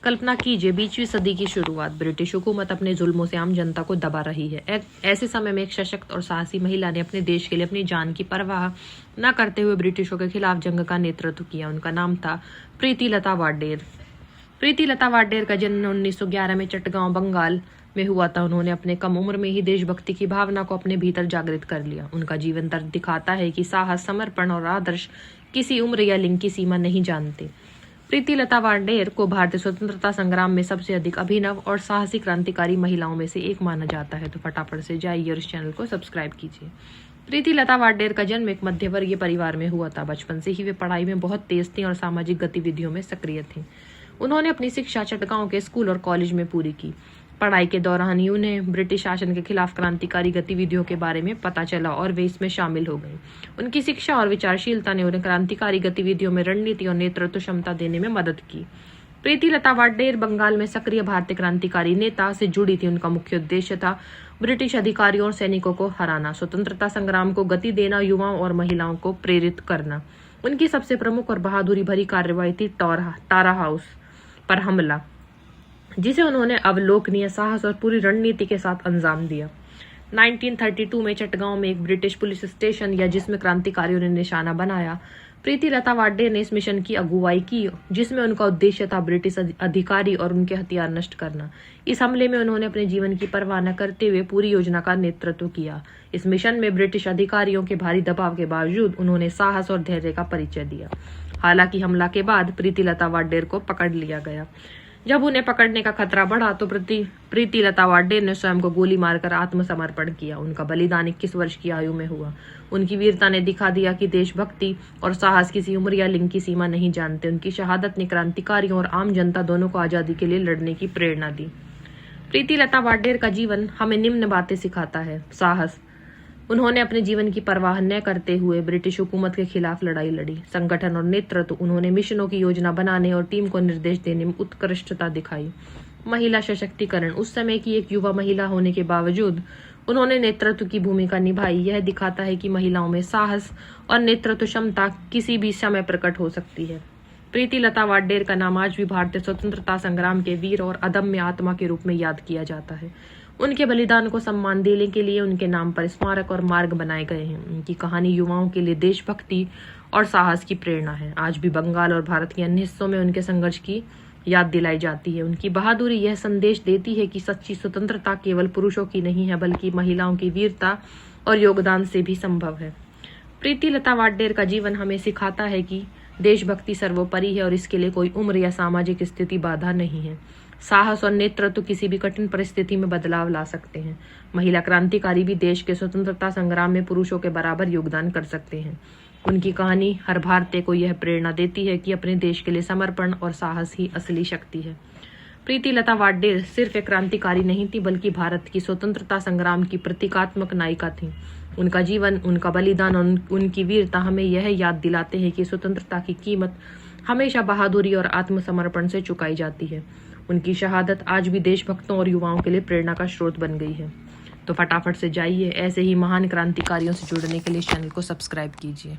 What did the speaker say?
कल्पना कीजिए 20वीं सदी की शुरुआत। ब्रिटिश हुकूमत अपने जुल्मों से आम जनता को दबा रही है। ऐसे समय में एक सशक्त और साहसी महिला ने अपने देश के लिए अपनी जान की परवाह न करते हुए ब्रिटिशों के खिलाफ जंग का नेतृत्व किया। उनका नाम था प्रीति लता वाडेर। प्रीति लता वाडेर का जन्म 1911 में चटगांव, बंगाल में हुआ था। उन्होंने अपने कम उम्र में ही देशभक्ति की भावना को अपने भीतर जागृत कर लिया। उनका जीवन दर्द दिखाता है कि साहस, समर्पण और आदर्श किसी उम्र या लिंग की सीमा नहीं जानते। प्रीति लता वाडेर को भारतीय स्वतंत्रता संग्राम में सबसे अधिक अभिनव और साहसी क्रांतिकारी महिलाओं में से एक माना जाता है। तो फटाफट से जाइए और इस चैनल को सब्सक्राइब कीजिए। प्रीति लता वाडेर का जन्म एक मध्यवर्गीय परिवार में हुआ था। बचपन से ही वे पढ़ाई में बहुत तेज थीं और सामाजिक गतिविधियों में सक्रिय थीं। उन्होंने अपनी शिक्षा चटगांव के स्कूल और कॉलेज में पूरी की। पढ़ाई के दौरान ही उन्हें ब्रिटिश शासन के खिलाफ क्रांतिकारी गतिविधियों के बारे में पता चला और वे इसमें शामिल हो गए। उनकी शिक्षा और विचारशीलता ने उन्हें क्रांतिकारी गतिविधियों में रणनीति और नेतृत्व क्षमता देने में मदद की। प्रीति लता वाडेर बंगाल में सक्रिय भारतीय क्रांतिकारी नेता से जुड़ी थी। उनका मुख्य उद्देश्य था ब्रिटिश अधिकारियों और सैनिकों को हराना, स्वतंत्रता संग्राम को गति देना, युवाओं और महिलाओं को प्रेरित करना। उनकी सबसे प्रमुख और बहादुरी भरी कार्रवाई थी टारा हाउस पर हमला, जिसे उन्होंने अवलोकनीय साहस और पूरी रणनीति के साथ अंजाम दिया। 1932 में चटगांव में एक ब्रिटिश पुलिस स्टेशन या जिसमें क्रांतिकारियों ने निशाना बनाया। प्रीति लता वाडेर ने इस मिशन की अगुवाई की, जिसमें उनका उद्देश्य था ब्रिटिश अधिकारी और उनके हथियार नष्ट करना। इस हमले में उन्होंने अपने जीवन की परवाह न करते हुए पूरी योजना का नेतृत्व किया। इस मिशन में ब्रिटिश अधिकारियों के भारी दबाव के बावजूद उन्होंने साहस और धैर्य का परिचय दिया। हालांकि हमला के बाद प्रीति लता वाडेर को पकड़ लिया गया। जब उन्हें पकड़ने का खतरा बढ़ा तो प्रीति लता वाडेर ने स्वयं को गोली मारकर आत्मसमर्पण किया। उनका बलिदान 21 वर्ष की आयु में हुआ। उनकी वीरता ने दिखा दिया कि देशभक्ति और साहस किसी उम्र या लिंग की सीमा नहीं जानते। उनकी शहादत ने क्रांतिकारियों और आम जनता दोनों को आजादी के लिए लड़ने की प्रेरणा दी। प्रीति लता वाडेर का जीवन हमें निम्न बातें सिखाता है। साहस, उन्होंने अपने जीवन की परवाह न करते हुए ब्रिटिश हुकूमत के खिलाफ लड़ाई लड़ी। संगठन और नेतृत्व, उन्होंने मिशनों की योजना बनाने और टीम को निर्देश देने में उत्कृष्टता दिखाई। महिला सशक्तिकरण, उस समय की एक युवा महिला होने के बावजूद उन्होंने नेतृत्व की भूमिका निभाई। यह दिखाता है कि महिलाओं में साहस और नेतृत्व क्षमता किसी भी समय प्रकट हो सकती है। प्रीति लता वाडेर का नाम आज भी भारतीय स्वतंत्रता संग्राम के वीर और अदम्य आत्मा के रूप में याद किया जाता है। उनके बलिदान को सम्मान देने के लिए उनके नाम पर स्मारक और मार्ग बनाए गए हैं। उनकी कहानी युवाओं के लिए देशभक्ति और साहस की प्रेरणा है। आज भी बंगाल और भारत के अन्य हिस्सों में उनके संघर्ष की याद दिलाई जाती है। उनकी बहादुरी यह संदेश देती है कि सच्ची स्वतंत्रता केवल पुरुषों की नहीं है, बल्कि महिलाओं की वीरता और योगदान से भी संभव है। प्रीति लता वाडेर का जीवन हमें सिखाता है कि देशभक्ति सर्वोपरि है और इसके लिए कोई उम्र या सामाजिक स्थिति बाधा नहीं है। साहस और नेतृत्व किसी भी कठिन परिस्थिति में बदलाव ला सकते हैं। महिला क्रांतिकारी भी देश के स्वतंत्रता संग्राम में पुरुषों के बराबर योगदान कर सकते हैं। उनकी कहानी हर भारतीय को यह प्रेरणा देती है कि अपने देश के लिए समर्पण और साहस ही असली शक्ति है। प्रीति लता वाडेर सिर्फ एक क्रांतिकारी नहीं थी, बल्कि भारत की स्वतंत्रता संग्राम की प्रतीकात्मक नायिका थी। उनका जीवन, उनका बलिदान और उनकी वीरता हमें यह याद दिलाते हैं कि स्वतंत्रता की कीमत हमेशा बहादुरी और आत्मसमर्पण से चुकाई जाती है। उनकी शहादत आज भी देशभक्तों और युवाओं के लिए प्रेरणा का स्रोत बन गई है। तो फटाफट से जाइए, ऐसे ही महान क्रांतिकारियों से जुड़ने के लिए इस चैनल को सब्सक्राइब कीजिए।